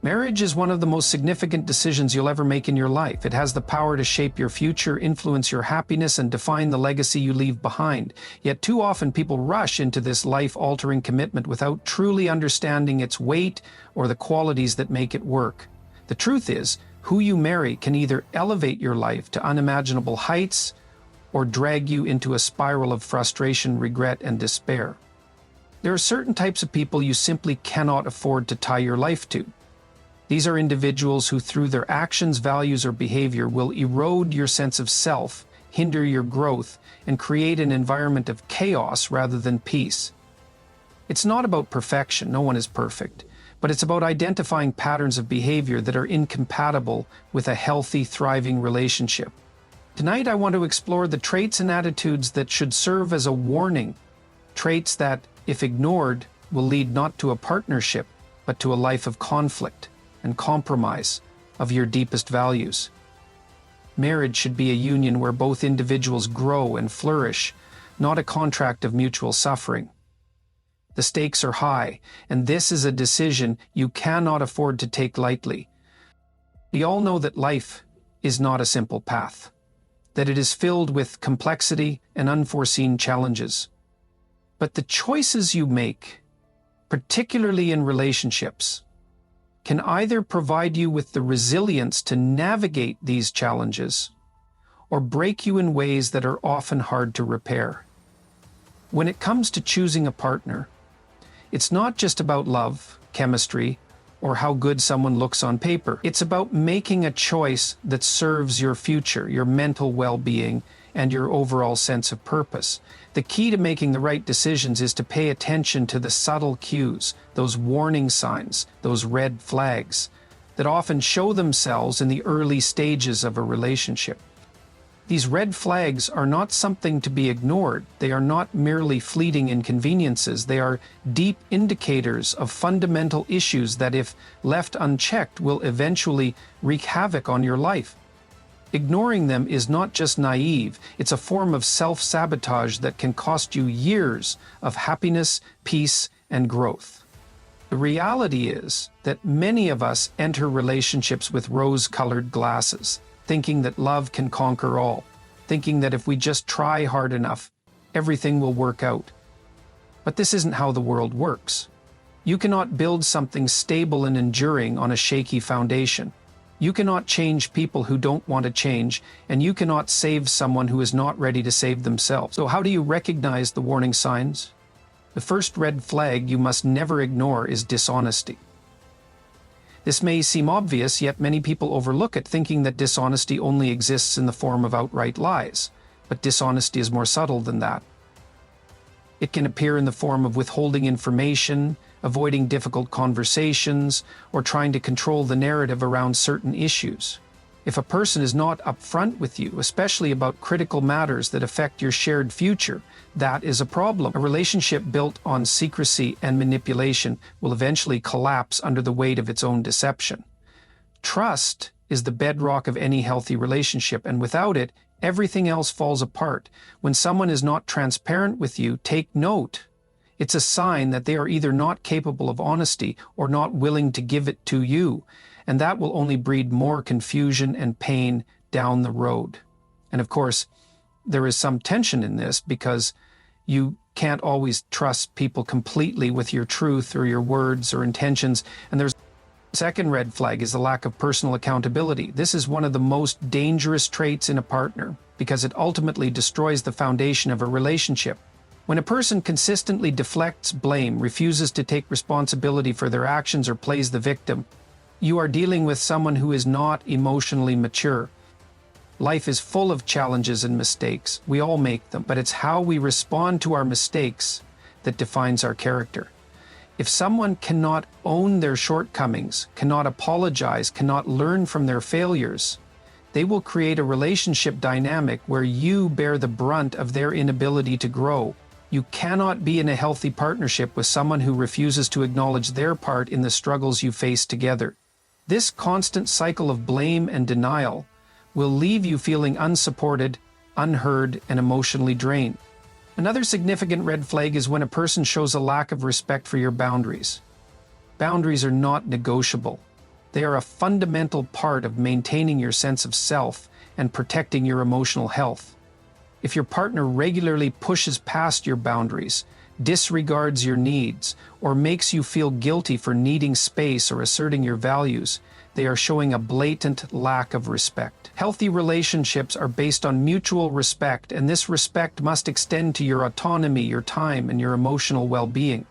Marriage is one of the most significant decisions you'll ever make in your life. It has the power to shape your future, influence your happiness, and define the legacy you leave behind. Yet too often people rush into this life-altering commitment without truly understanding its weight or the qualities that make it work. The truth is, who you marry can either elevate your life to unimaginable heights or drag you into a spiral of frustration, regret, and despair. There are certain types of people you simply cannot afford to tie your life to. These are individuals who, through their actions, values, or behavior, will erode your sense of self, hinder your growth, and create an environment of chaos rather than peace. It's not about perfection, no one is perfect, but it's about identifying patterns of behavior that are incompatible with a healthy, thriving relationship. Tonight, I want to explore the traits and attitudes that should serve as a warning, traits that, if ignored, will lead not to a partnership, but to a life of conflict and compromise of your deepest values. Marriage should be a union where both individuals grow and flourish, not a contract of mutual suffering. The stakes are high, and this is a decision you cannot afford to take lightly. We all know that life is not a simple path, that it is filled with complexity and unforeseen challenges. But the choices you make, particularly in relationships, can either provide you with the resilience to navigate these challenges or break you in ways that are often hard to repair. When it comes to choosing a partner, it's not just about love, chemistry, or how good someone looks on paper. It's about making a choice that serves your future, your mental well-being, and your overall sense of purpose. The key to making the right decisions is to pay attention to the subtle cues, those warning signs, those red flags, that often show themselves in the early stages of a relationship. These red flags are not something to be ignored. They are not merely fleeting inconveniences. They are deep indicators of fundamental issues that, if left unchecked, will eventually wreak havoc on your life. Ignoring them is not just naive, it's a form of self-sabotage that can cost you years of happiness, peace, and growth. The reality is that many of us enter relationships with rose-colored glasses, thinking that love can conquer all, thinking that if we just try hard enough, everything will work out. But this isn't how the world works. You cannot build something stable and enduring on a shaky foundation. You cannot change people who don't want to change, and you cannot save someone who is not ready to save themselves. So how do you recognize the warning signs? The first red flag you must never ignore is dishonesty. This may seem obvious, yet many people overlook it, thinking that dishonesty only exists in the form of outright lies. But dishonesty is more subtle than that. It can appear in the form of withholding information, avoiding difficult conversations, or trying to control the narrative around certain issues. If a person is not upfront with you, especially about critical matters that affect your shared future, that is a problem. A relationship built on secrecy and manipulation will eventually collapse under the weight of its own deception. Trust is the bedrock of any healthy relationship, and without it, everything else falls apart. When someone is not transparent with you, take note. It's a sign that they are either not capable of honesty or not willing to give it to you, and that will only breed more confusion and pain down the road. And of course, there is some tension in this because you can't always trust people completely with your truth or your words or intentions. And there's a second red flag is the lack of personal accountability. This is one of the most dangerous traits in a partner because it ultimately destroys the foundation of a relationship. When a person consistently deflects blame, refuses to take responsibility for their actions, or plays the victim, you are dealing with someone who is not emotionally mature. Life is full of challenges and mistakes. We all make them, but it's how we respond to our mistakes that defines our character. If someone cannot own their shortcomings, cannot apologize, cannot learn from their failures, they will create a relationship dynamic where you bear the brunt of their inability to grow. You cannot be in a healthy partnership with someone who refuses to acknowledge their part in the struggles you face together. This constant cycle of blame and denial will leave you feeling unsupported, unheard, and emotionally drained. Another significant red flag is when a person shows a lack of respect for your boundaries. Boundaries are not negotiable. They are a fundamental part of maintaining your sense of self and protecting your emotional health. If your partner regularly pushes past your boundaries, disregards your needs, or makes you feel guilty for needing space or asserting your values, they are showing a blatant lack of respect. Healthy relationships are based on mutual respect, and this respect must extend to your autonomy, your time, and your emotional well-being.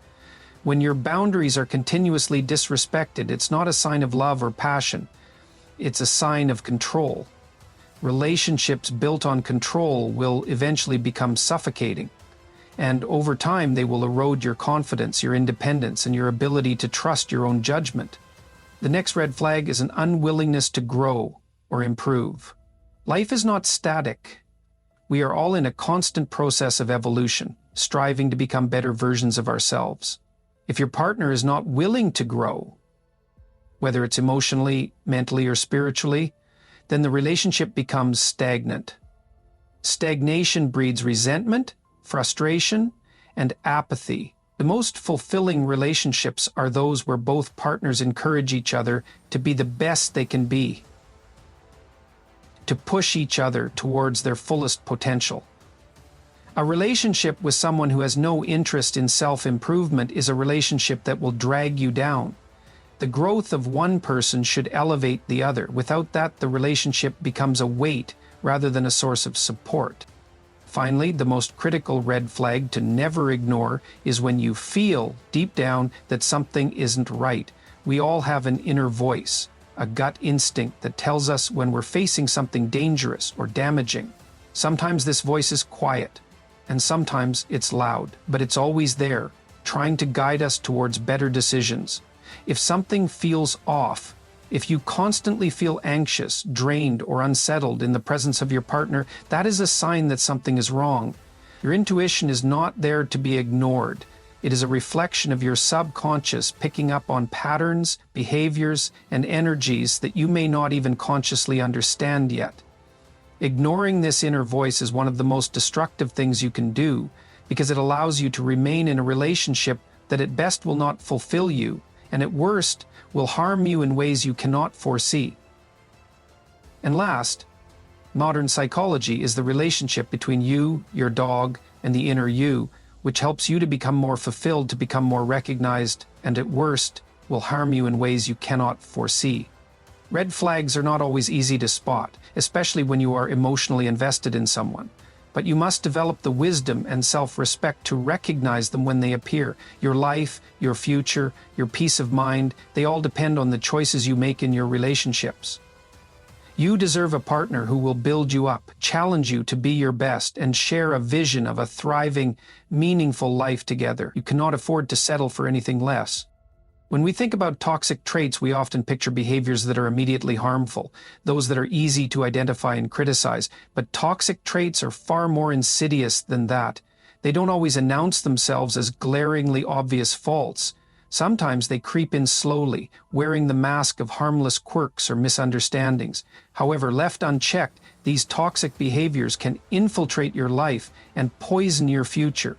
When your boundaries are continuously disrespected, it's not a sign of love or passion. It's a sign of control. Relationships built on control will eventually become suffocating, and over time they will erode your confidence, your independence, and your ability to trust your own judgment. The next red flag is an unwillingness to grow or improve. Life is not static. We are all in a constant process of evolution, striving to become better versions of ourselves. If your partner is not willing to grow, whether it's emotionally, mentally, or spiritually, then the relationship becomes stagnant. Stagnation breeds resentment, frustration, and apathy. The most fulfilling relationships are those where both partners encourage each other to be the best they can be, to push each other towards their fullest potential. A relationship with someone who has no interest in self-improvement is a relationship that will drag you down. The growth of one person should elevate the other. Without that, the relationship becomes a weight rather than a source of support. Finally, the most critical red flag to never ignore is when you feel deep down that something isn't right. We all have an inner voice, a gut instinct that tells us when we're facing something dangerous or damaging. Sometimes this voice is quiet, and sometimes it's loud, but it's always there, trying to guide us towards better decisions. If something feels off, if you constantly feel anxious, drained, or unsettled in the presence of your partner, that is a sign that something is wrong. Your intuition is not there to be ignored. It is a reflection of your subconscious picking up on patterns, behaviors, and energies that you may not even consciously understand yet. Ignoring this inner voice is one of the most destructive things you can do, because it allows you to remain in a relationship that at best will not fulfill you, and at worst will harm you in ways you cannot foresee. And last, modern psychology is the relationship between you, your dog, and the inner you, which helps you to become more fulfilled, to become more recognized, and at worst will harm you in ways you cannot foresee. Red flags are not always easy to spot, especially when you are emotionally invested in someone. But you must develop the wisdom and self-respect to recognize them when they appear. Your life, your future, your peace of mind, they all depend on the choices you make in your relationships. You deserve a partner who will build you up, challenge you to be your best, and share a vision of a thriving, meaningful life together. You cannot afford to settle for anything less. When we think about toxic traits, we often picture behaviors that are immediately harmful, those that are easy to identify and criticize. But toxic traits are far more insidious than that. They don't always announce themselves as glaringly obvious faults. Sometimes they creep in slowly, wearing the mask of harmless quirks or misunderstandings. However, left unchecked, these toxic behaviors can infiltrate your life and poison your future.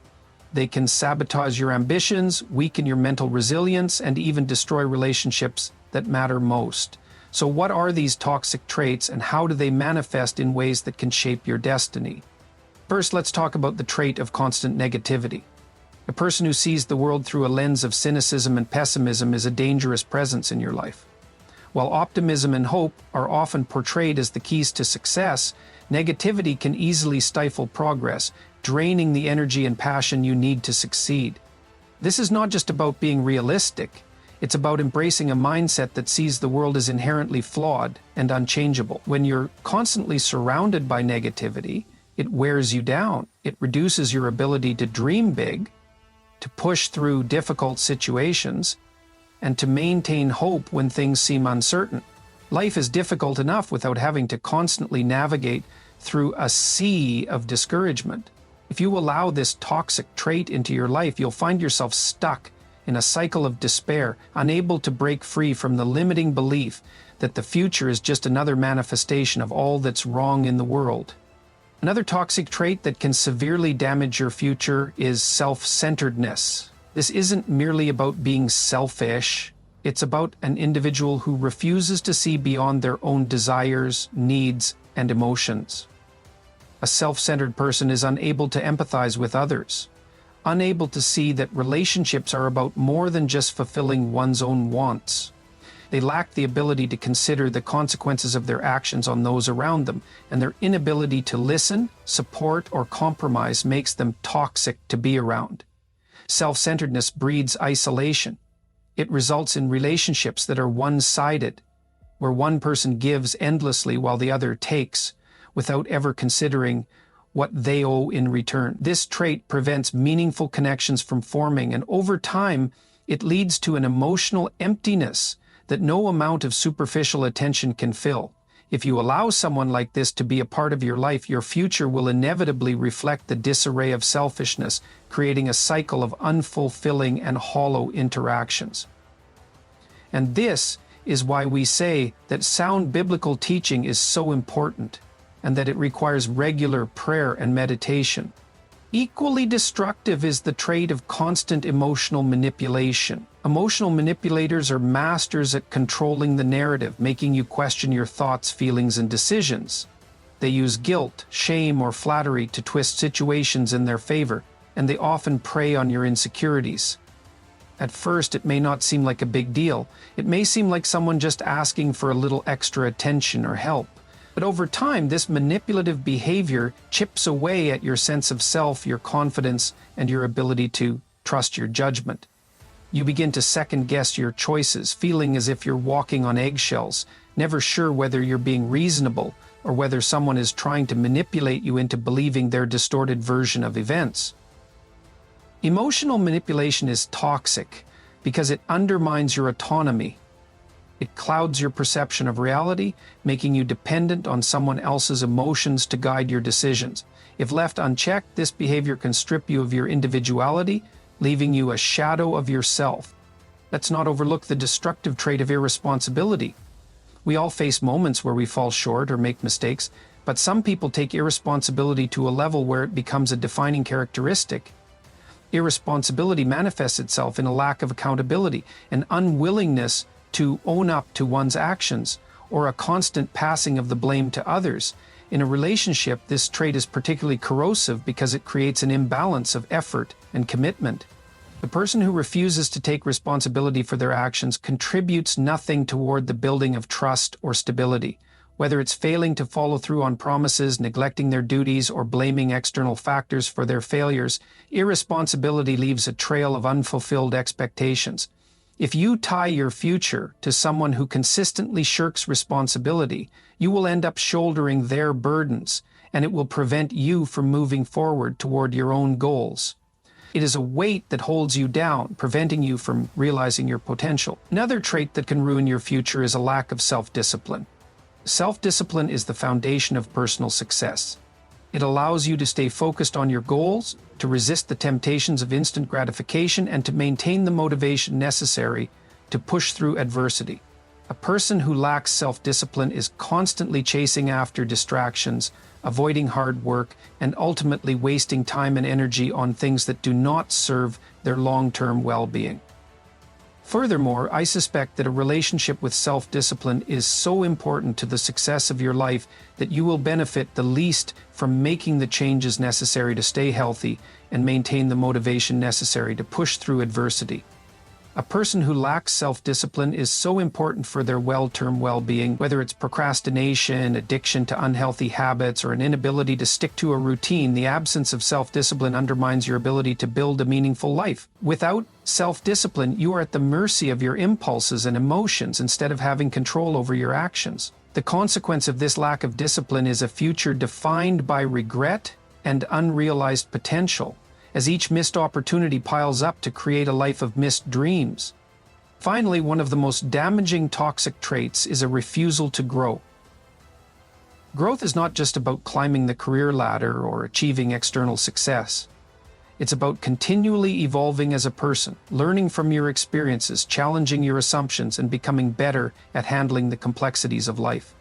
They can sabotage your ambitions, weaken your mental resilience, and even destroy relationships that matter most. So what are these toxic traits, and how do they manifest in ways that can shape your destiny? First, let's talk about the trait of constant negativity. A person who sees the world through a lens of cynicism and pessimism is a dangerous presence in your life. While optimism and hope are often portrayed as the keys to success, negativity can easily stifle progress, draining the energy and passion you need to succeed. This is not just about being realistic, it's about embracing a mindset that sees the world as inherently flawed and unchangeable. When you're constantly surrounded by negativity, it wears you down. It reduces your ability to dream big, to push through difficult situations, and to maintain hope when things seem uncertain. Life is difficult enough without having to constantly navigate through a sea of discouragement. If you allow this toxic trait into your life, you'll find yourself stuck in a cycle of despair, unable to break free from the limiting belief that the future is just another manifestation of all that's wrong in the world. Another toxic trait that can severely damage your future is self-centeredness. This isn't merely about being selfish. It's about an individual who refuses to see beyond their own desires, needs, and emotions. A self-centered person is unable to empathize with others, unable to see that relationships are about more than just fulfilling one's own wants. They lack the ability to consider the consequences of their actions on those around them, and their inability to listen, support, or compromise makes them toxic to be around. Self-centeredness breeds isolation. It results in relationships that are one-sided, where one person gives endlessly while the other takes, without ever considering what they owe in return. This trait prevents meaningful connections from forming, and over time, it leads to an emotional emptiness that no amount of superficial attention can fill. If you allow someone like this to be a part of your life, your future will inevitably reflect the disarray of selfishness, creating a cycle of unfulfilling and hollow interactions. And this is why we say that sound biblical teaching is so important, and that it requires regular prayer and meditation. Equally destructive is the trait of constant emotional manipulation. Emotional manipulators are masters at controlling the narrative, making you question your thoughts, feelings, and decisions. They use guilt, shame, or flattery to twist situations in their favor, and they often prey on your insecurities. At first, it may not seem like a big deal. It may seem like someone just asking for a little extra attention or help. But over time, this manipulative behavior chips away at your sense of self, your confidence, and your ability to trust your judgment. You begin to second-guess your choices, feeling as if you're walking on eggshells, never sure whether you're being reasonable or whether someone is trying to manipulate you into believing their distorted version of events. Emotional manipulation is toxic because it undermines your autonomy. It clouds your perception of reality, making you dependent on someone else's emotions to guide your decisions. If left unchecked, this behavior can strip you of your individuality, leaving you a shadow of yourself. Let's not overlook the destructive trait of irresponsibility. We all face moments where we fall short or make mistakes, but some people take irresponsibility to a level where it becomes a defining characteristic. Irresponsibility manifests itself in a lack of accountability, an unwillingness to own up to one's actions, or a constant passing of the blame to others. In a relationship, this trait is particularly corrosive because it creates an imbalance of effort and commitment. The person who refuses to take responsibility for their actions contributes nothing toward the building of trust or stability. Whether it's failing to follow through on promises, neglecting their duties, or blaming external factors for their failures, irresponsibility leaves a trail of unfulfilled expectations. If you tie your future to someone who consistently shirks responsibility, you will end up shouldering their burdens, and it will prevent you from moving forward toward your own goals. It is a weight that holds you down, preventing you from realizing your potential. Another trait that can ruin your future is a lack of self-discipline. Self-discipline is the foundation of personal success. It allows you to stay focused on your goals, to resist the temptations of instant gratification, and to maintain the motivation necessary to push through adversity. A person who lacks self-discipline is constantly chasing after distractions, avoiding hard work, and ultimately wasting time and energy on things that do not serve their long-term well-being. Furthermore, I suspect that a relationship with self-discipline is so important to the success of your life that you will benefit the least from making the changes necessary to stay healthy and maintain the motivation necessary to push through adversity. A person who lacks self-discipline is so important for their long-term well-being, whether it's procrastination, addiction to unhealthy habits, or an inability to stick to a routine. The absence of self-discipline undermines your ability to build a meaningful life. Without self-discipline, you are at the mercy of your impulses and emotions instead of having control over your actions. The consequence of this lack of discipline is a future defined by regret and unrealized potential, as each missed opportunity piles up to create a life of missed dreams. Finally, one of the most damaging toxic traits is a refusal to grow. Growth is not just about climbing the career ladder or achieving external success. It's about continually evolving as a person, learning from your experiences, challenging your assumptions, and becoming better at handling the complexities of life.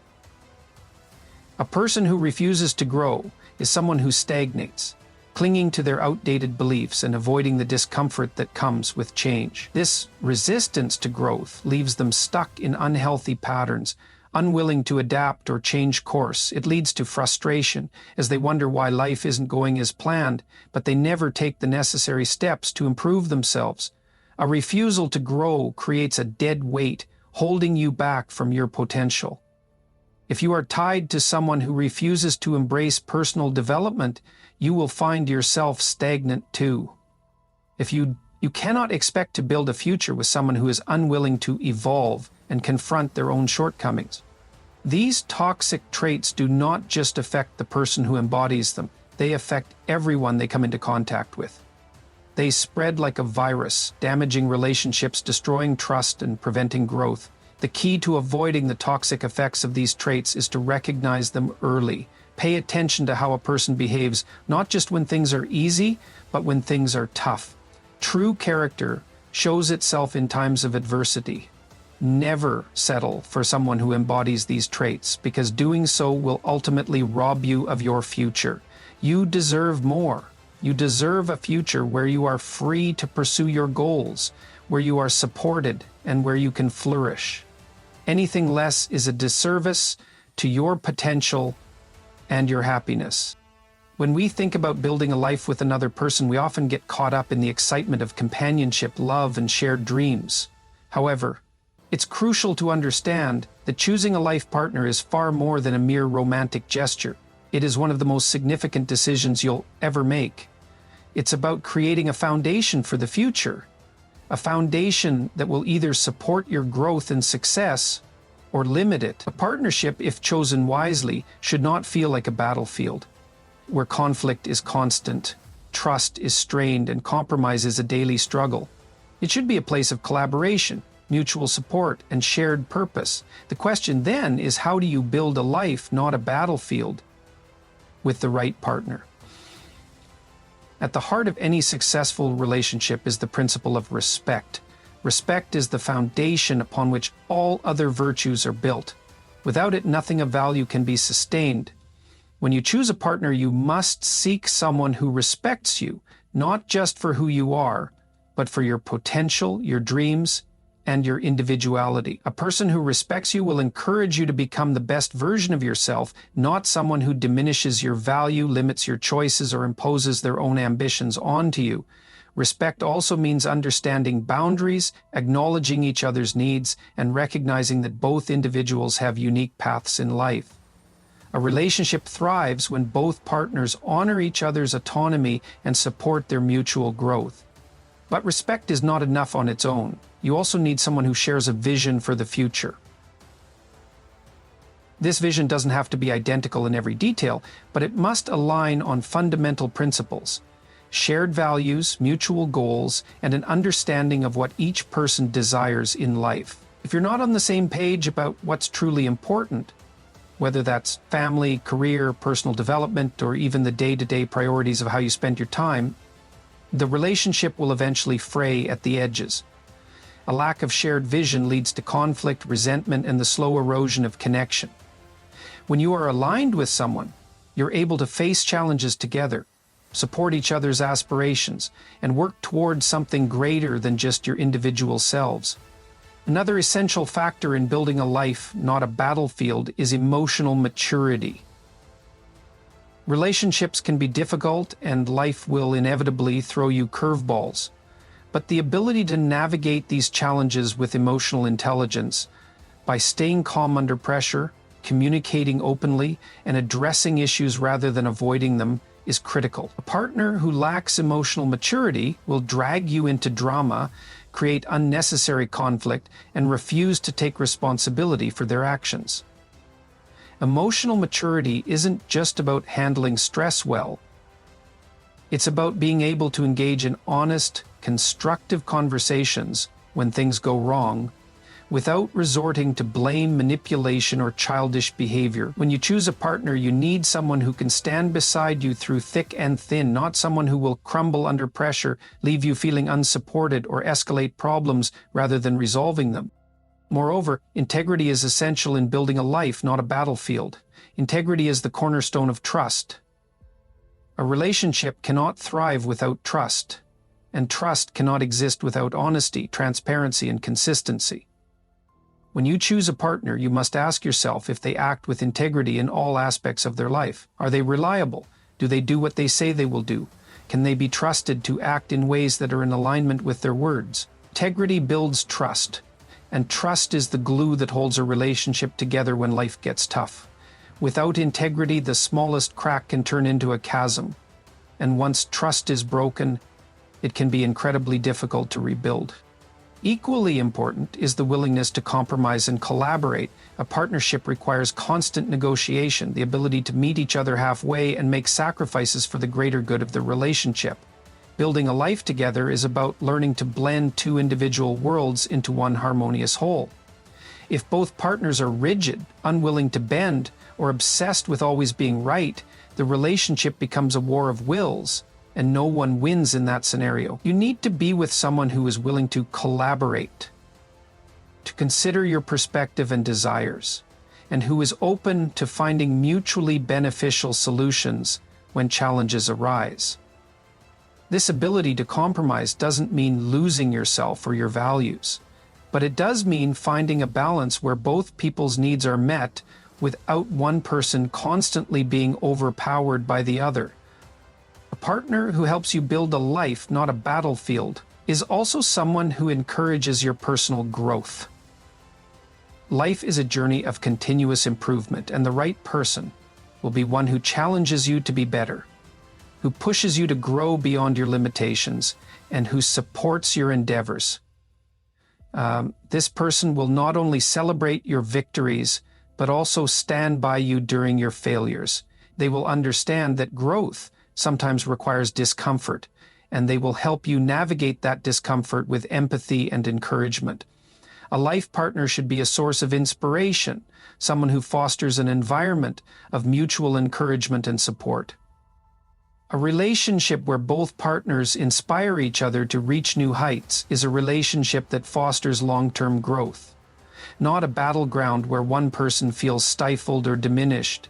A person who refuses to grow is someone who stagnates. clinging to their outdated beliefs and avoiding the discomfort that comes with change. This resistance to growth leaves them stuck in unhealthy patterns, unwilling to adapt or change course. It leads to frustration as they wonder why life isn't going as planned, but they never take the necessary steps to improve themselves. A refusal to grow creates a dead weight, holding you back from your potential. If you are tied to someone who refuses to embrace personal development, you will find yourself stagnant too. If you cannot expect to build a future with someone who is unwilling to evolve and confront their own shortcomings. These toxic traits do not just affect the person who embodies them, they affect everyone they come into contact with. They spread like a virus, damaging relationships, destroying trust, and preventing growth. The key to avoiding the toxic effects of these traits is to recognize them early. Pay attention to how a person behaves, not just when things are easy, but when things are tough. True character shows itself in times of adversity. Never settle for someone who embodies these traits, because doing so will ultimately rob you of your future. You deserve more. You deserve a future where you are free to pursue your goals, where you are supported, and where you can flourish. Anything less is a disservice to your potential and your happiness. When we think about building a life with another person, we often get caught up in the excitement of companionship, love, and shared dreams. However, it's crucial to understand that choosing a life partner is far more than a mere romantic gesture. It is one of the most significant decisions you'll ever make. It's about creating a foundation for the future, a foundation that will either support your growth and success or limit it. A partnership, if chosen wisely, should not feel like a battlefield, where conflict is constant, trust is strained, and compromise is a daily struggle. It should be a place of collaboration, mutual support, and shared purpose. The question then is, how do you build a life, not a battlefield, with the right partner? At the heart of any successful relationship is the principle of respect. Respect is the foundation upon which all other virtues are built. Without it, nothing of value can be sustained. When you choose a partner, you must seek someone who respects you, not just for who you are, but for your potential, your dreams, and your individuality. A person who respects you will encourage you to become the best version of yourself, not someone who diminishes your value, limits your choices, or imposes their own ambitions onto you. Respect also means understanding boundaries, acknowledging each other's needs, and recognizing that both individuals have unique paths in life. A relationship thrives when both partners honor each other's autonomy and support their mutual growth. But respect is not enough on its own. You also need someone who shares a vision for the future. This vision doesn't have to be identical in every detail, but it must align on fundamental principles: shared values, mutual goals, and an understanding of what each person desires in life. If you're not on the same page about what's truly important, whether that's family, career, personal development, or even the day-to-day priorities of how you spend your time, the relationship will eventually fray at the edges. A lack of shared vision leads to conflict, resentment, and the slow erosion of connection. When you are aligned with someone, you're able to face challenges together, support each other's aspirations, and work towards something greater than just your individual selves. Another essential factor in building a life, not a battlefield, is emotional maturity. Relationships can be difficult, and life will inevitably throw you curveballs. But the ability to navigate these challenges with emotional intelligence, by staying calm under pressure, communicating openly, and addressing issues rather than avoiding them, is critical. A partner who lacks emotional maturity will drag you into drama, create unnecessary conflict, and refuse to take responsibility for their actions. Emotional maturity isn't just about handling stress well. It's about being able to engage in honest, constructive conversations when things go wrong, without resorting to blame, manipulation, or childish behavior. When you choose a partner, you need someone who can stand beside you through thick and thin, not someone who will crumble under pressure, leave you feeling unsupported, or escalate problems rather than resolving them. Moreover, integrity is essential in building a life, not a battlefield. Integrity is the cornerstone of trust. A relationship cannot thrive without trust, and trust cannot exist without honesty, transparency, and consistency. When you choose a partner, you must ask yourself if they act with integrity in all aspects of their life. Are they reliable? Do they do what they say they will do? Can they be trusted to act in ways that are in alignment with their words? Integrity builds trust, and trust is the glue that holds a relationship together when life gets tough. Without integrity, the smallest crack can turn into a chasm, and once trust is broken, it can be incredibly difficult to rebuild. Equally important is the willingness to compromise and collaborate. A partnership requires constant negotiation, the ability to meet each other halfway and make sacrifices for the greater good of the relationship. Building a life together is about learning to blend two individual worlds into one harmonious whole. If both partners are rigid, unwilling to bend, or obsessed with always being right, the relationship becomes a war of wills, and no one wins in that scenario. You need to be with someone who is willing to collaborate, to consider your perspective and desires, and who is open to finding mutually beneficial solutions when challenges arise. This ability to compromise doesn't mean losing yourself or your values, but it does mean finding a balance where both people's needs are met without one person constantly being overpowered by the other. A partner who helps you build a life, not a battlefield, is also someone who encourages your personal growth. Life is a journey of continuous improvement, and the right person will be one who challenges you to be better, who pushes you to grow beyond your limitations, and who supports your endeavors. This person will not only celebrate your victories, but also stand by you during your failures. They will understand that growth sometimes requires discomfort, and they will help you navigate that discomfort with empathy and encouragement. A life partner should be a source of inspiration, someone who fosters an environment of mutual encouragement and support. A relationship where both partners inspire each other to reach new heights is a relationship that fosters long-term growth, not a battleground where one person feels stifled or diminished.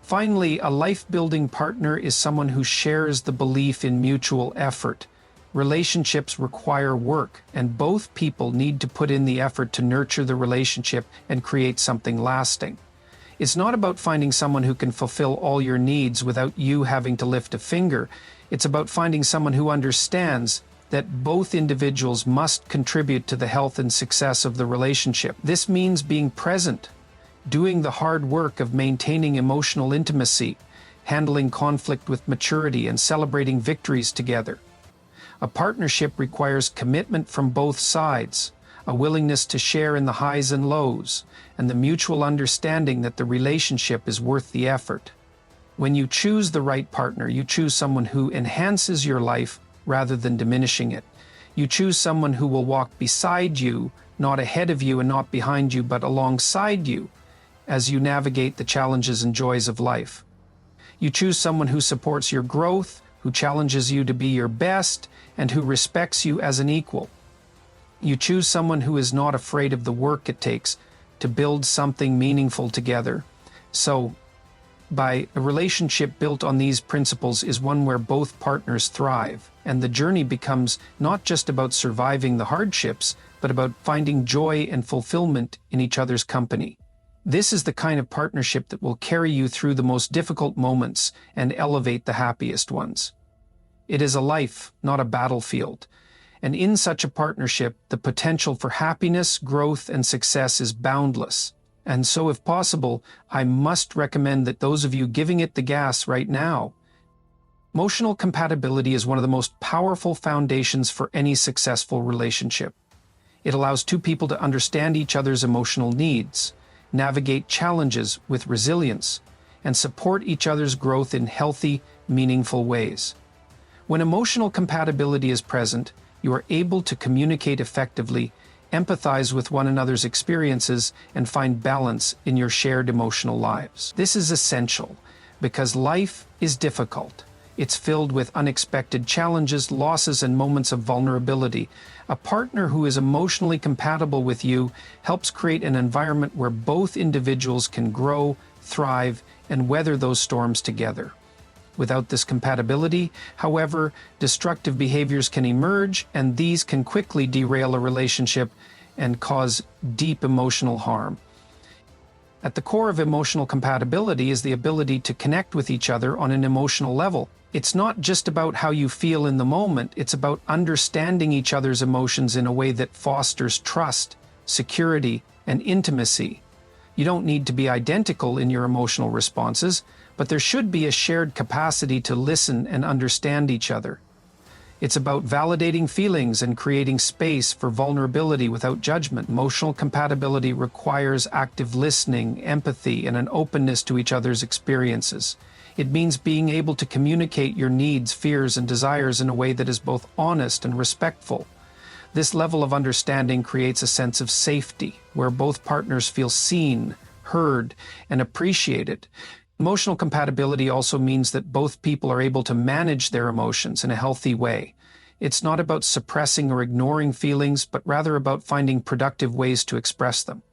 Finally, a life-building partner is someone who shares the belief in mutual effort. Relationships require work, and both people need to put in the effort to nurture the relationship and create something lasting. It's not about finding someone who can fulfill all your needs without you having to lift a finger. It's about finding someone who understands that both individuals must contribute to the health and success of the relationship. This means being present, doing the hard work of maintaining emotional intimacy, handling conflict with maturity, and celebrating victories together. A partnership requires commitment from both sides, a willingness to share in the highs and lows, and the mutual understanding that the relationship is worth the effort. When you choose the right partner, you choose someone who enhances your life rather than diminishing it. You choose someone who will walk beside you, not ahead of you and not behind you, but alongside you as you navigate the challenges and joys of life. You choose someone who supports your growth, who challenges you to be your best, and who respects you as an equal. You choose someone who is not afraid of the work it takes to build something meaningful together. So, a relationship built on these principles is one where both partners thrive, and the journey becomes not just about surviving the hardships, but about finding joy and fulfillment in each other's company. This is the kind of partnership that will carry you through the most difficult moments and elevate the happiest ones. It is a life, not a battlefield. And in such a partnership, the potential for happiness, growth, and success is boundless. And so, if possible, I must recommend that those of you giving it the gas right now. Emotional compatibility is one of the most powerful foundations for any successful relationship. It allows two people to understand each other's emotional needs, navigate challenges with resilience, and support each other's growth in healthy, meaningful ways. When emotional compatibility is present, you are able to communicate effectively, empathize with one another's experiences, and find balance in your shared emotional lives. This is essential because life is difficult. It's filled with unexpected challenges, losses, and moments of vulnerability. A partner who is emotionally compatible with you helps create an environment where both individuals can grow, thrive, and weather those storms together. Without this compatibility, however, destructive behaviors can emerge, and these can quickly derail a relationship and cause deep emotional harm. At the core of emotional compatibility is the ability to connect with each other on an emotional level. It's not just about how you feel in the moment, it's about understanding each other's emotions in a way that fosters trust, security, and intimacy. You don't need to be identical in your emotional responses, but there should be a shared capacity to listen and understand each other. It's about validating feelings and creating space for vulnerability without judgment. Emotional compatibility requires active listening, empathy, and an openness to each other's experiences. It means being able to communicate your needs, fears, and desires in a way that is both honest and respectful. This level of understanding creates a sense of safety, where both partners feel seen, heard, and appreciated. Emotional compatibility also means that both people are able to manage their emotions in a healthy way. It's not about suppressing or ignoring feelings, but rather about finding productive ways to express them.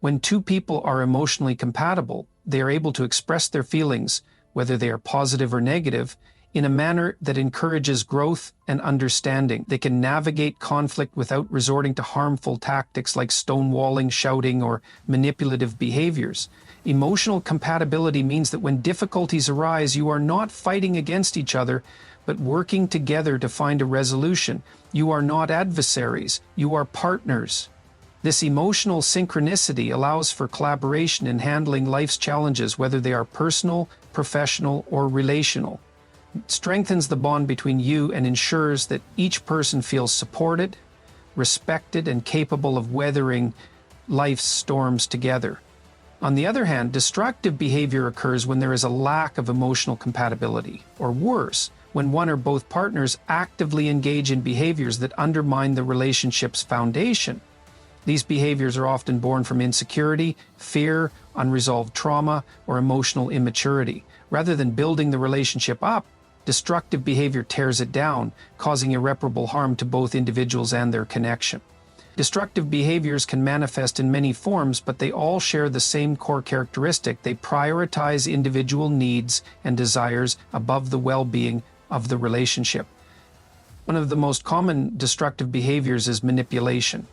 When two people are emotionally compatible, they are able to express their feelings, whether they are positive or negative, in a manner that encourages growth and understanding. They can navigate conflict without resorting to harmful tactics like stonewalling, shouting, or manipulative behaviors. Emotional compatibility means that when difficulties arise, you are not fighting against each other, but working together to find a resolution. You are not adversaries, you are partners. This emotional synchronicity allows for collaboration in handling life's challenges, whether they are personal, professional, or relational. It strengthens the bond between you and ensures that each person feels supported, respected, and capable of weathering life's storms together. On the other hand, destructive behavior occurs when there is a lack of emotional compatibility, or worse, when one or both partners actively engage in behaviors that undermine the relationship's foundation. These behaviors are often born from insecurity, fear, unresolved trauma, or emotional immaturity. Rather than building the relationship up, destructive behavior tears it down, causing irreparable harm to both individuals and their connection. Destructive behaviors can manifest in many forms, but they all share the same core characteristic. They prioritize individual needs and desires above the well-being of the relationship. One of the most common destructive behaviors is manipulation.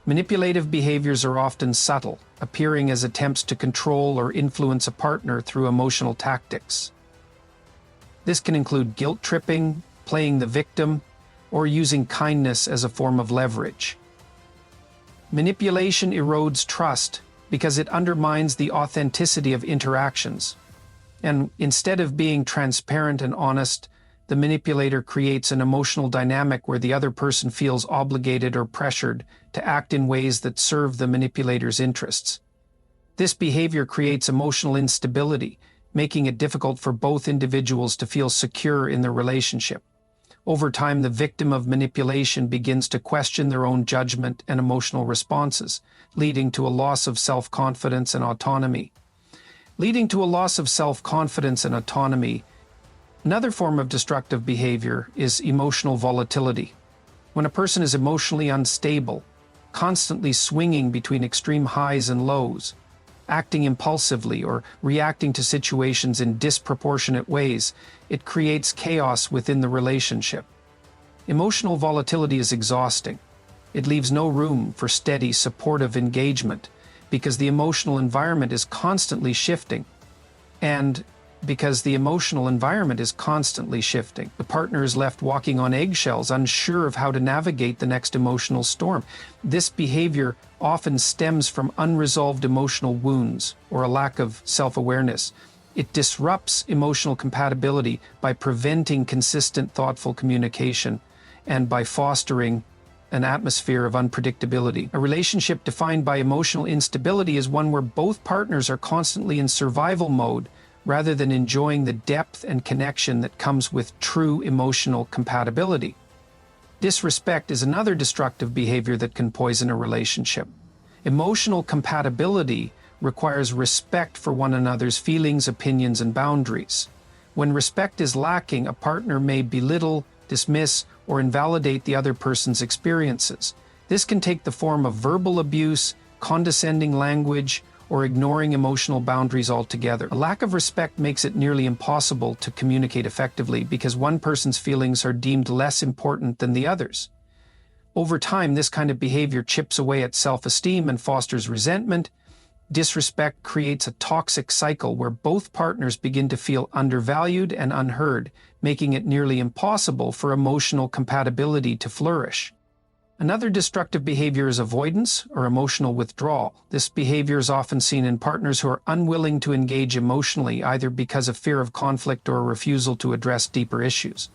Manipulative behaviors are often subtle, appearing as attempts to control or influence a partner through emotional tactics. This can include guilt-tripping, playing the victim, or using kindness as a form of leverage. Manipulation erodes trust because it undermines the authenticity of interactions. And instead of being transparent and honest, the manipulator creates an emotional dynamic where the other person feels obligated or pressured to act in ways that serve the manipulator's interests. This behavior creates emotional instability, making it difficult for both individuals to feel secure in their relationship. Over time, the victim of manipulation begins to question their own judgment and emotional responses, leading to a loss of self-confidence and autonomy. Another form of destructive behavior is emotional volatility. When a person is emotionally unstable, constantly swinging between extreme highs and lows, acting impulsively or reacting to situations in disproportionate ways, it creates chaos within the relationship. Emotional volatility is exhausting. It leaves no room for steady, supportive engagement because the emotional environment is constantly shifting. The partner is left walking on eggshells, unsure of how to navigate the next emotional storm. This behavior often stems from unresolved emotional wounds or a lack of self-awareness. It disrupts emotional compatibility by preventing consistent, thoughtful communication and by fostering an atmosphere of unpredictability. A relationship defined by emotional instability is one where both partners are constantly in survival mode, rather than enjoying the depth and connection that comes with true emotional compatibility. Disrespect is another destructive behavior that can poison a relationship. Emotional compatibility requires respect for one another's feelings, opinions, and boundaries. When respect is lacking, a partner may belittle, dismiss, or invalidate the other person's experiences. This can take the form of verbal abuse, condescending language, or ignoring emotional boundaries altogether. A lack of respect makes it nearly impossible to communicate effectively because one person's feelings are deemed less important than the others. Over time, this kind of behavior chips away at self-esteem and fosters resentment. Disrespect creates a toxic cycle where both partners begin to feel undervalued and unheard, making it nearly impossible for emotional compatibility to flourish. Another destructive behavior is avoidance or emotional withdrawal. This behavior is often seen in partners who are unwilling to engage emotionally, either because of fear of conflict or a refusal to address deeper issues.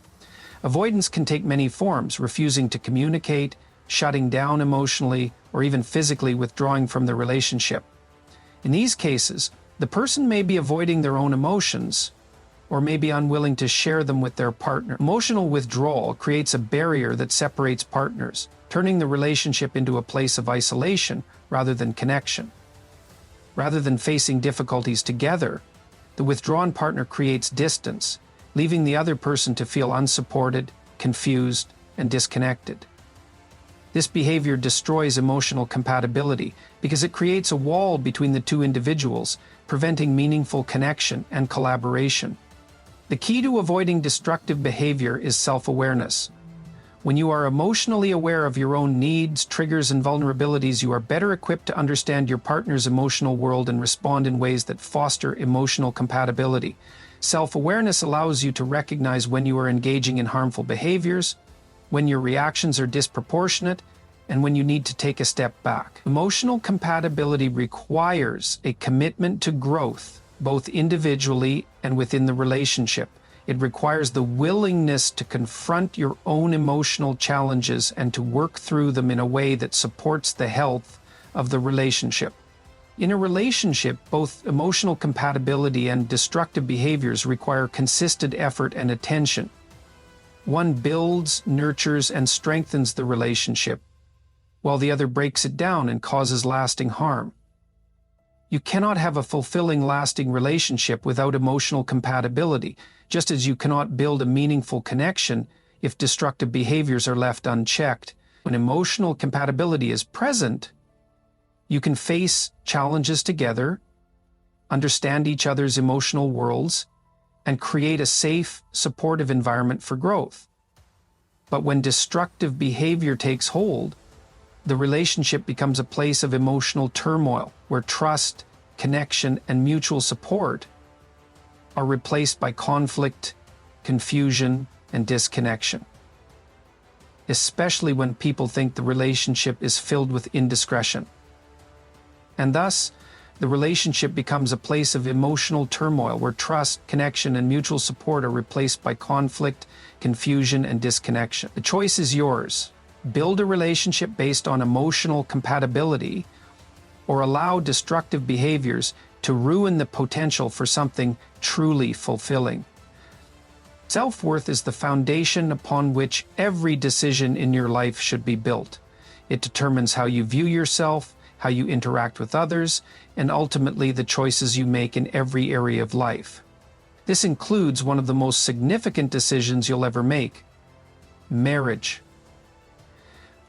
Avoidance can take many forms: refusing to communicate, shutting down emotionally, or even physically withdrawing from the relationship. In these cases, the person may be avoiding their own emotions, or may be unwilling to share them with their partner. Emotional withdrawal creates a barrier that separates partners, turning the relationship into a place of isolation rather than connection. Rather than facing difficulties together, the withdrawn partner creates distance, leaving the other person to feel unsupported, confused, and disconnected. This behavior destroys emotional compatibility because it creates a wall between the two individuals, preventing meaningful connection and collaboration. The key to avoiding destructive behavior is self-awareness. When you are emotionally aware of your own needs, triggers, and vulnerabilities, you are better equipped to understand your partner's emotional world and respond in ways that foster emotional compatibility. Self-awareness allows you to recognize when you are engaging in harmful behaviors, when your reactions are disproportionate, and when you need to take a step back. Emotional compatibility requires a commitment to growth, both individually and within the relationship. It requires the willingness to confront your own emotional challenges and to work through them in a way that supports the health of the relationship. In a relationship, both emotional compatibility and destructive behaviors require consistent effort and attention. One builds, nurtures, and strengthens the relationship, while the other breaks it down and causes lasting harm. You cannot have a fulfilling, lasting relationship without emotional compatibility, just as you cannot build a meaningful connection if destructive behaviors are left unchecked. When emotional compatibility is present, you can face challenges together, understand each other's emotional worlds, and create a safe, supportive environment for growth. But when destructive behavior takes hold, the relationship becomes a place of emotional turmoil, where trust, connection, and mutual support are replaced by conflict, confusion, and disconnection. Especially when people think the relationship is filled with indiscretion. And thus, the relationship becomes a place of emotional turmoil where trust, connection, and mutual support are replaced by conflict, confusion, and disconnection. The choice is yours. Build a relationship based on emotional compatibility, or allow destructive behaviors to ruin the potential for something truly fulfilling. Self-worth is the foundation upon which every decision in your life should be built. It determines how you view yourself, how you interact with others, and ultimately the choices you make in every area of life. This includes one of the most significant decisions you'll ever make: marriage.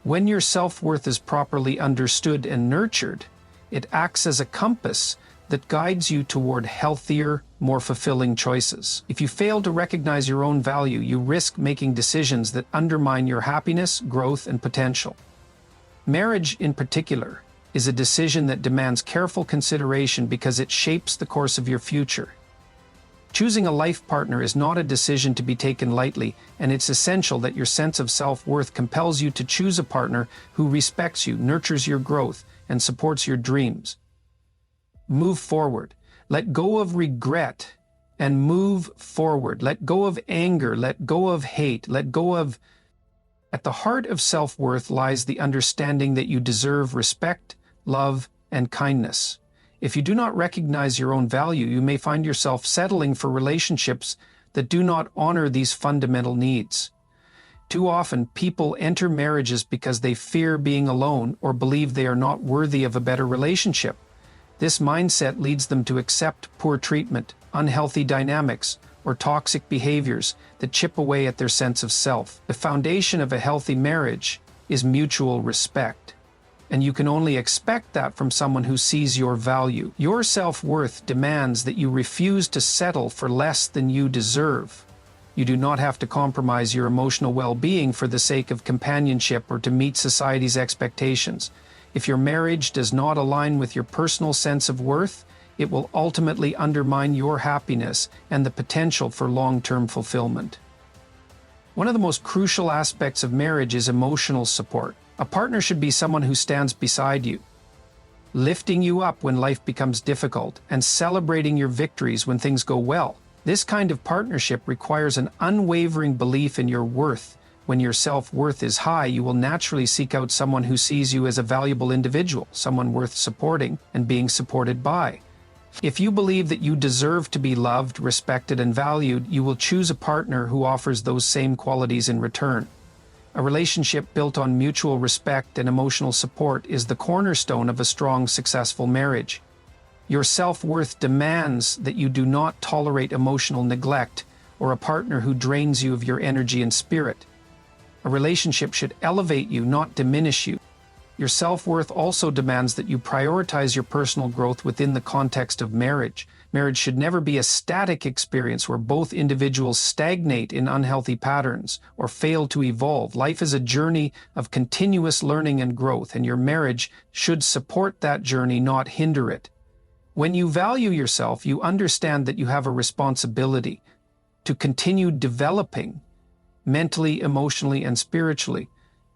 When your self-worth is properly understood and nurtured, it acts as a compass that guides you toward healthier, more fulfilling choices. If you fail to recognize your own value, you risk making decisions that undermine your happiness, growth, and potential. Marriage, in particular, is a decision that demands careful consideration because it shapes the course of your future. Choosing a life partner is not a decision to be taken lightly, and it's essential that your sense of self-worth compels you to choose a partner who respects you, nurtures your growth, and supports your dreams. Move forward. Let go of regret and move forward. Let go of anger. Let go of hate. Let go of... At the heart of self-worth lies the understanding that you deserve respect, love, and kindness. If you do not recognize your own value, you may find yourself settling for relationships that do not honor these fundamental needs. Too often, people enter marriages because they fear being alone or believe they are not worthy of a better relationship. This mindset leads them to accept poor treatment, unhealthy dynamics, or toxic behaviors that chip away at their sense of self. The foundation of a healthy marriage is mutual respect. and you can only expect that from someone who sees your value. Your self-worth demands that you refuse to settle for less than you deserve. You do not have to compromise your emotional well-being for the sake of companionship or to meet society's expectations. If your marriage does not align with your personal sense of worth, it will ultimately undermine your happiness and the potential for long-term fulfillment. One of the most crucial aspects of marriage is emotional support. A partner should be someone who stands beside you, lifting you up when life becomes difficult and celebrating your victories when things go well. This kind of partnership requires an unwavering belief in your worth. When your self-worth is high, you will naturally seek out someone who sees you as a valuable individual, someone worth supporting and being supported by. If you believe that you deserve to be loved, respected, and valued, you will choose a partner who offers those same qualities in return. A relationship built on mutual respect and emotional support is the cornerstone of a strong, successful marriage. Your self-worth demands that you do not tolerate emotional neglect or a partner who drains you of your energy and spirit. A relationship should elevate you, not diminish you. Your self-worth also demands that you prioritize your personal growth within the context of marriage. Marriage should never be a static experience where both individuals stagnate in unhealthy patterns or fail to evolve. Life is a journey of continuous learning and growth, and your marriage should support that journey, not hinder it. When you value yourself, you understand that you have a responsibility to continue developing mentally, emotionally, and spiritually.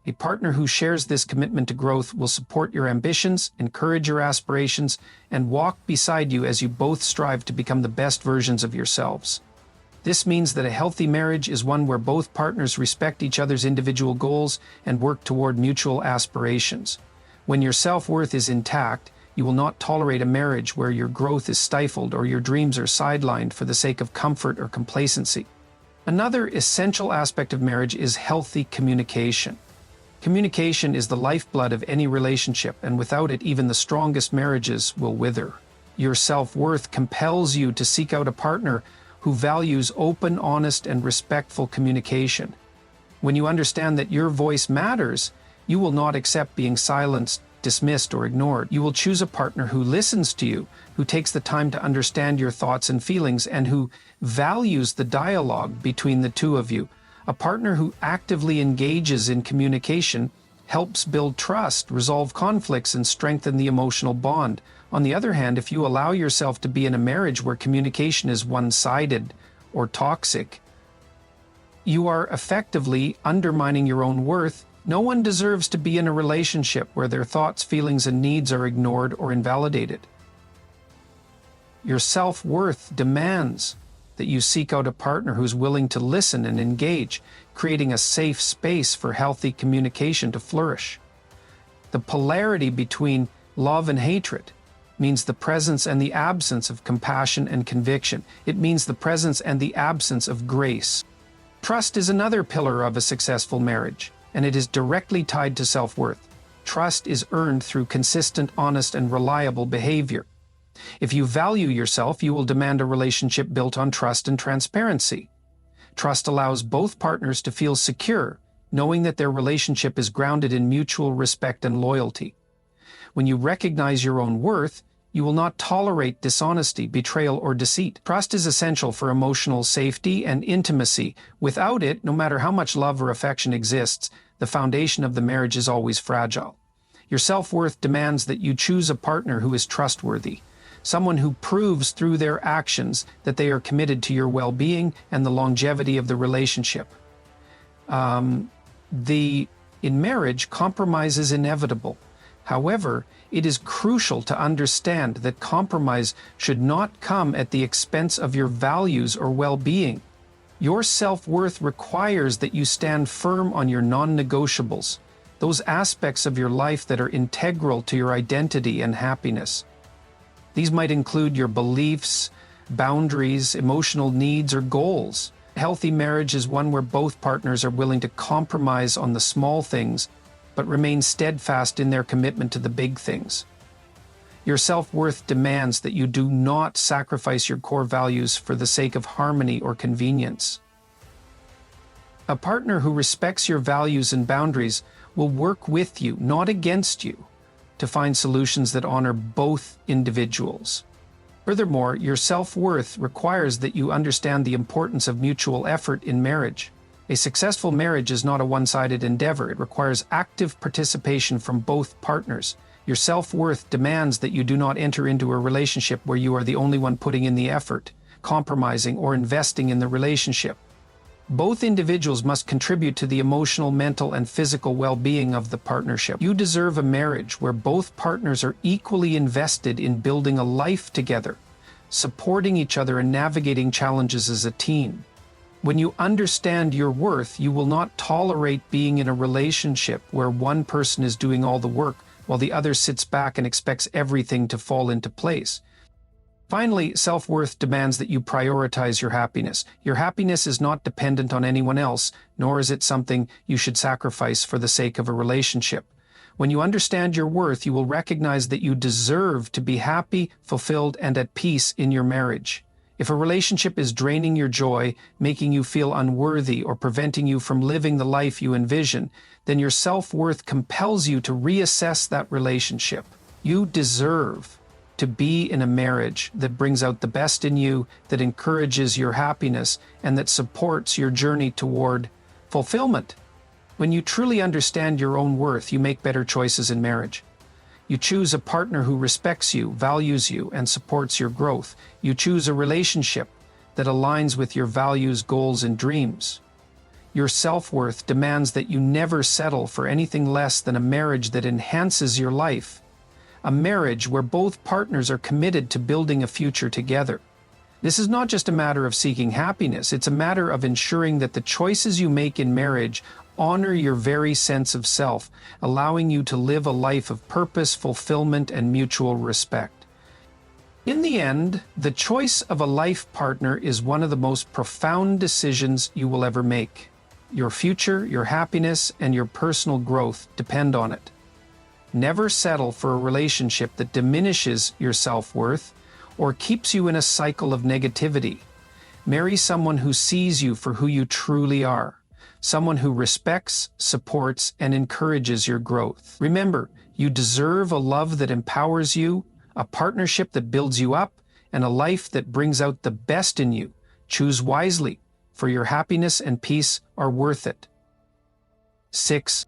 A partner who shares this commitment to growth will support your ambitions, encourage your aspirations, and walk beside you as you both strive to become the best versions of yourselves. This means that a healthy marriage is one where both partners respect each other's individual goals and work toward mutual aspirations. When your self-worth is intact, you will not tolerate a marriage where your growth is stifled or your dreams are sidelined for the sake of comfort or complacency. Another essential aspect of marriage is healthy communication. Communication is the lifeblood of any relationship, and without it, even the strongest marriages will wither. Your self-worth compels you to seek out a partner who values open, honest, and respectful communication. When you understand that your voice matters, you will not accept being silenced, dismissed, or ignored. You will choose a partner who listens to you, who takes the time to understand your thoughts and feelings, and who values the dialogue between the two of you. A partner who actively engages in communication helps build trust, resolve conflicts, and strengthen the emotional bond. On the other hand, if you allow yourself to be in a marriage where communication is one-sided or toxic, you are effectively undermining your own worth. No one deserves to be in a relationship where their thoughts, feelings, and needs are ignored or invalidated. Your self-worth demands that you seek out a partner who's willing to listen and engage, creating a safe space for healthy communication to flourish. The polarity between love and hatred means the presence and the absence of compassion and conviction. It means the presence and the absence of grace. Trust is another pillar of a successful marriage, and it is directly tied to self-worth. Trust is earned through consistent, honest, and reliable behavior. If you value yourself, you will demand a relationship built on trust and transparency. Trust allows both partners to feel secure, knowing that their relationship is grounded in mutual respect and loyalty. When you recognize your own worth, you will not tolerate dishonesty, betrayal, or deceit. Trust is essential for emotional safety and intimacy. Without it, no matter how much love or affection exists, the foundation of the marriage is always fragile. Your self-worth demands that you choose a partner who is trustworthy, someone who proves through their actions that they are committed to your well-being and the longevity of the relationship. In marriage, compromise is inevitable. However, it is crucial to understand that compromise should not come at the expense of your values or well-being. Your self-worth requires that you stand firm on your non-negotiables, those aspects of your life that are integral to your identity and happiness. These might include your beliefs, boundaries, emotional needs, or goals. A healthy marriage is one where both partners are willing to compromise on the small things, but remain steadfast in their commitment to the big things. Your self-worth demands that you do not sacrifice your core values for the sake of harmony or convenience. A partner who respects your values and boundaries will work with you, not against you. to find solutions that honor both individuals. Furthermore, your self-worth requires that you understand the importance of mutual effort in marriage. A successful marriage is not a one-sided endeavor. It requires active participation from both partners. Your self-worth demands that you do not enter into a relationship where you are the only one putting in the effort, compromising, or investing in the relationship. Both individuals must contribute to the emotional, mental, and physical well-being of the partnership. You deserve a marriage where both partners are equally invested in building a life together, supporting each other and navigating challenges as a team. When you understand your worth, you will not tolerate being in a relationship where one person is doing all the work while the other sits back and expects everything to fall into place. Finally, self-worth demands that you prioritize your happiness. Your happiness is not dependent on anyone else, nor is it something you should sacrifice for the sake of a relationship. When you understand your worth, you will recognize that you deserve to be happy, fulfilled, and at peace in your marriage. If a relationship is draining your joy, making you feel unworthy, or preventing you from living the life you envision, then your self-worth compels you to reassess that relationship. You deserve to be in a marriage that brings out the best in you, that encourages your happiness, and that supports your journey toward fulfillment. When you truly understand your own worth, you make better choices in marriage. You choose a partner who respects you, values you, and supports your growth. You choose a relationship that aligns with your values, goals, and dreams. Your self-worth demands that you never settle for anything less than a marriage that enhances your life. A marriage where both partners are committed to building a future together. This is not just a matter of seeking happiness, it's a matter of ensuring that the choices you make in marriage honor your very sense of self, allowing you to live a life of purpose, fulfillment, and mutual respect. In the end, the choice of a life partner is one of the most profound decisions you will ever make. Your future, your happiness, and your personal growth depend on it. Never settle for a relationship that diminishes your self-worth or keeps you in a cycle of negativity. Marry someone who sees you for who you truly are, someone who respects, supports, and encourages your growth. Remember, you deserve a love that empowers you, a partnership that builds you up, and a life that brings out the best in you. Choose wisely, for your happiness and peace are worth it. 6.